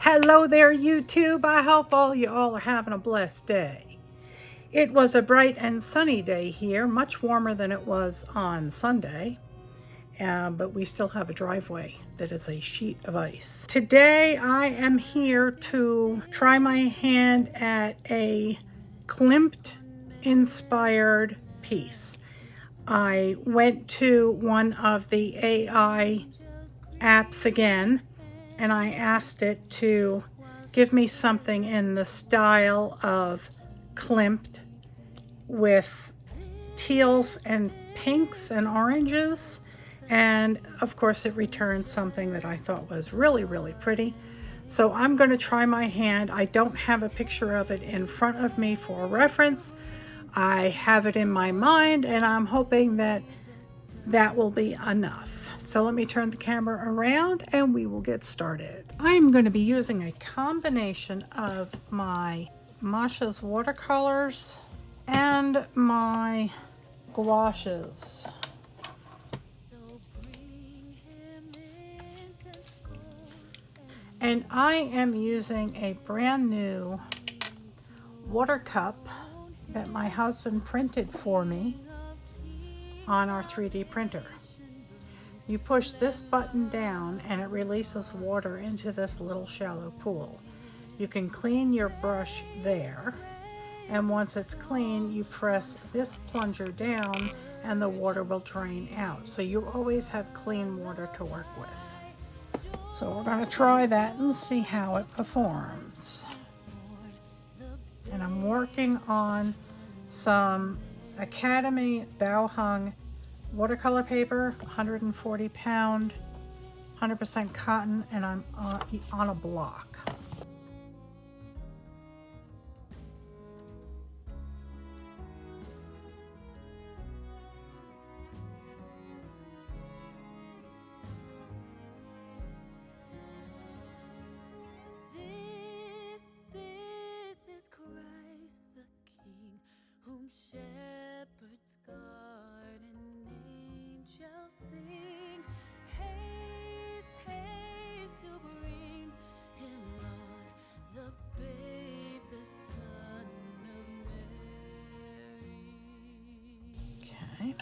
Hello there, YouTube. I hope all you all are having a blessed day. It was a bright and sunny day here, much warmer than it was on Sunday, but we still have a driveway that is a sheet of ice. Today I am here to try my hand at a Klimt inspired piece. I went to one of the AI apps again, and I asked it to give me something in the style of Klimt with teals and pinks and oranges, and of course it returned something that I thought was really, really pretty. So I'm going to try my hand. I don't have a picture of it in front of me for reference. I have it in my mind, and I'm hoping that that will be enough. So let me turn the camera around and we will get started. I'm going to be using a combination of my Masha's watercolors and my gouaches. And I am using a brand new water cup that my husband printed for me on our 3D printer. You push this button down and it releases water into this little shallow pool. You can clean your brush there, and once it's clean, you press this plunger down and the water will drain out. So you always have clean water to work with. So we're going to try that and see how it performs. And I'm working on some Academy bow hung watercolor paper, 140 pound, 100% cotton, and I'm on a block. This is Christ the King, whom shepherds guard and angels sing. Haste, haste to bring him, Lord, the babe, the Son of Mary. Okay,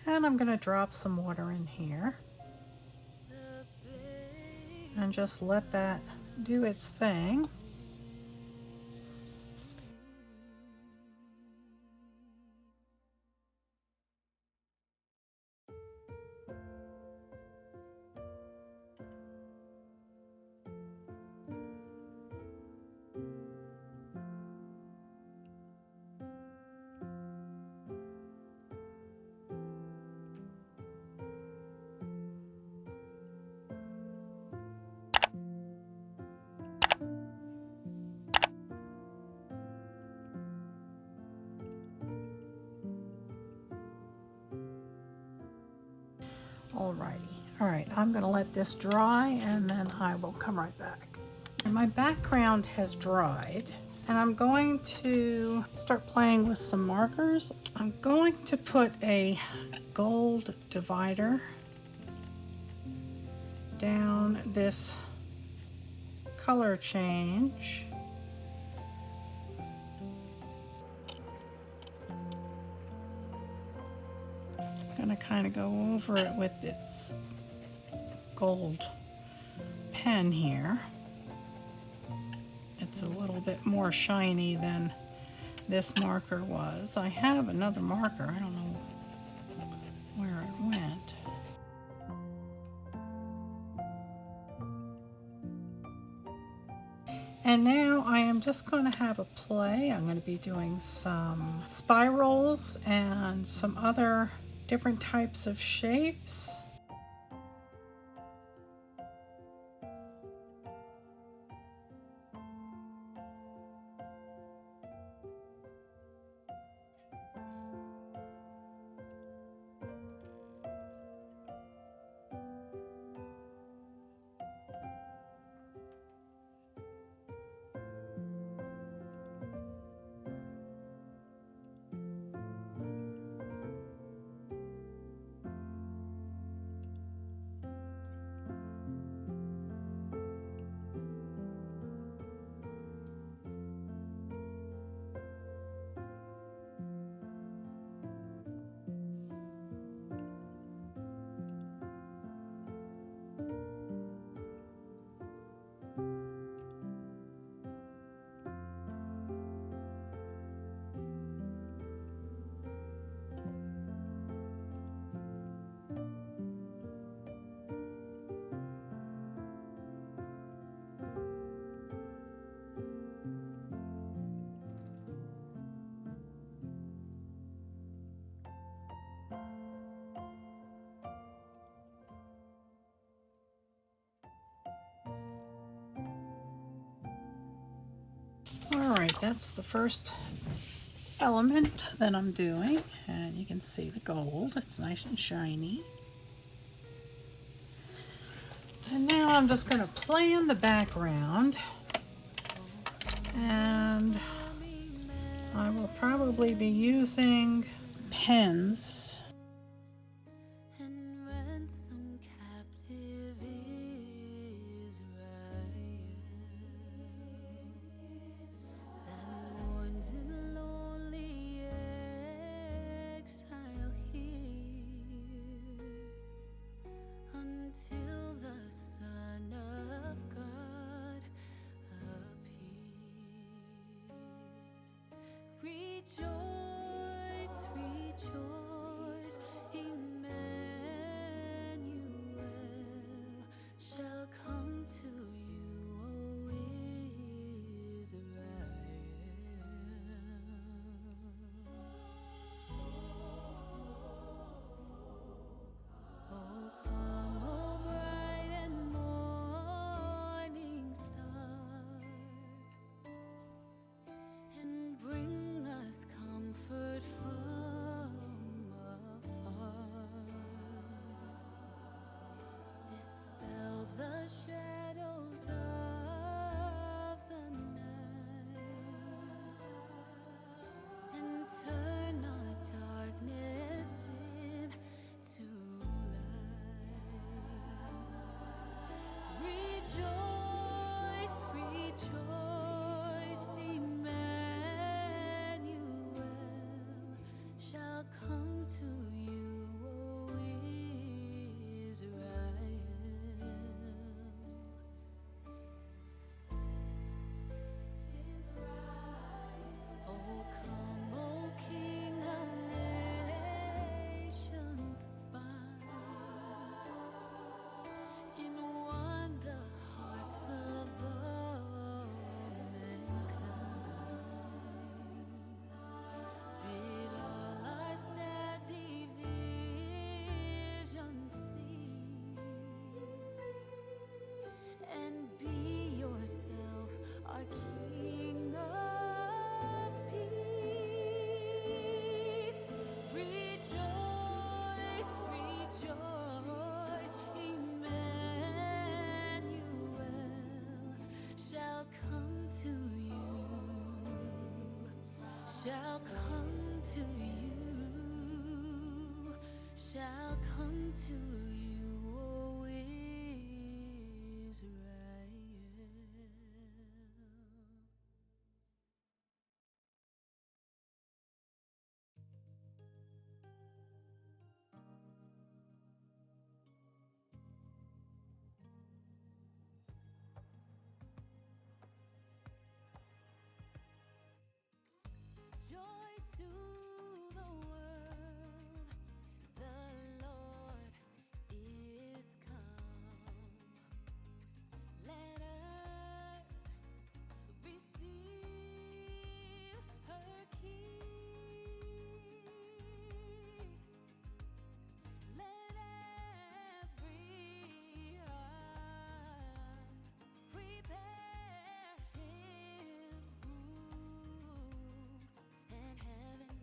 and I'm going to drop some water in here and just let that do its thing. Alrighty, alright, I'm going to let this dry and then I will come right back. And my background has dried, and I'm going to start playing with some markers. I'm going to put a gold divider down this color change. Going to kind of go over it with its gold pen here. It's a little bit more shiny than this marker was. I have another marker. I don't know where it went. And now I am just going to have a play. I'm going to be doing some spirals and some other different types of shapes. that's the first element that I'm doing, and you can see the gold. It's nice and shiny. And now I'm just going to plan the background, and I will probably be using pens. And ransom captive Israel that mourns in lonely exile here until the Son of God appears. Rejoice, rejoice, Emmanuel shall come to you, O Israel. Oh, come, O bright and morning star, and bring us comfort from afar. Dispel the shadows of the night, and turn our darkness into light. Rejoice, rejoice, Emmanuel shall come to you, O Israel. Oh, come, O King of nations, bind in one the hearts of all mankind. Bid all our sad divisions cease, and be yourself our King of peace. Rejoice, rejoice, Emmanuel shall come to you, shall come to you, shall come to you, O Israel. Joy to the world, the Lord is come. Let earth receive her King. Let every heart prepare Him room, and heaven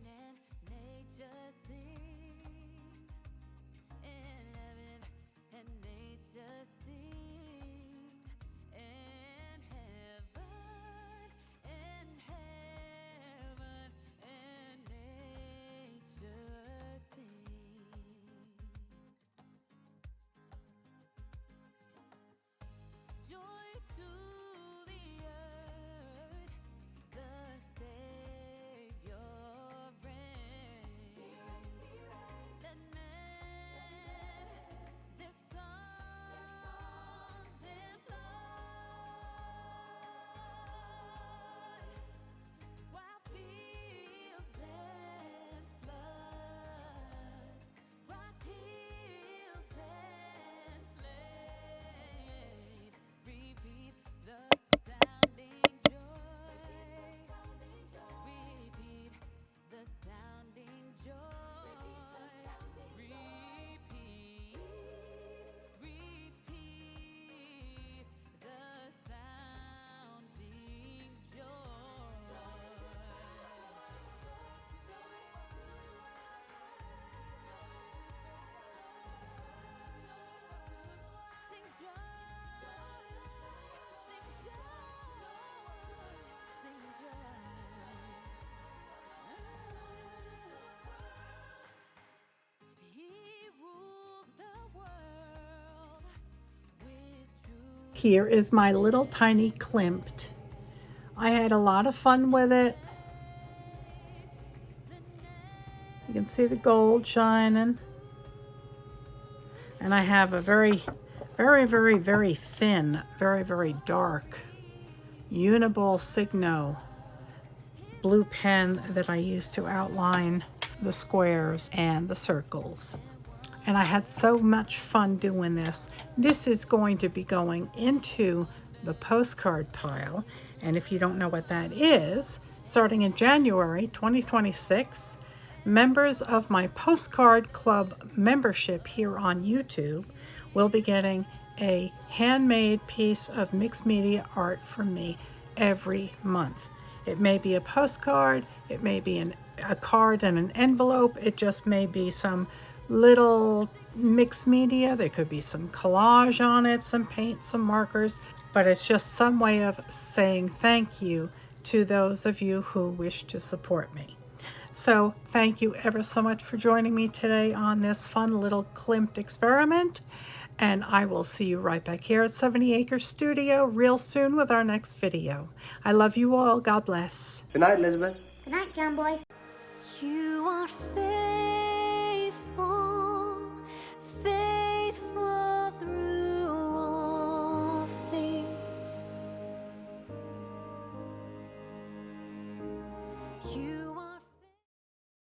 Here is my little tiny Klimt. I had a lot of fun with it. You can see the gold shining. And I have a very, very thin, very dark Uniball Signo blue pen that I use to outline the squares and the circles. And I had so much fun doing this. This is going to be going into the postcard pile. And if you don't know what that is, starting in January 2026, members of my postcard club membership here on YouTube will be getting a handmade piece of mixed media art from me every month. It may be a postcard, it may be a card and an envelope, it just may be some little mixed media. There could be some collage on it, some paint, some markers, but it's just some way of saying thank you to those of you who wish to support me. So thank you ever so much for joining me today on this fun little Klimt experiment. And I will see you right back here at 70 Acre Studio real soon with our next video. I love you all. God bless. Good night, Elizabeth. Good night, John Boy. You are fair.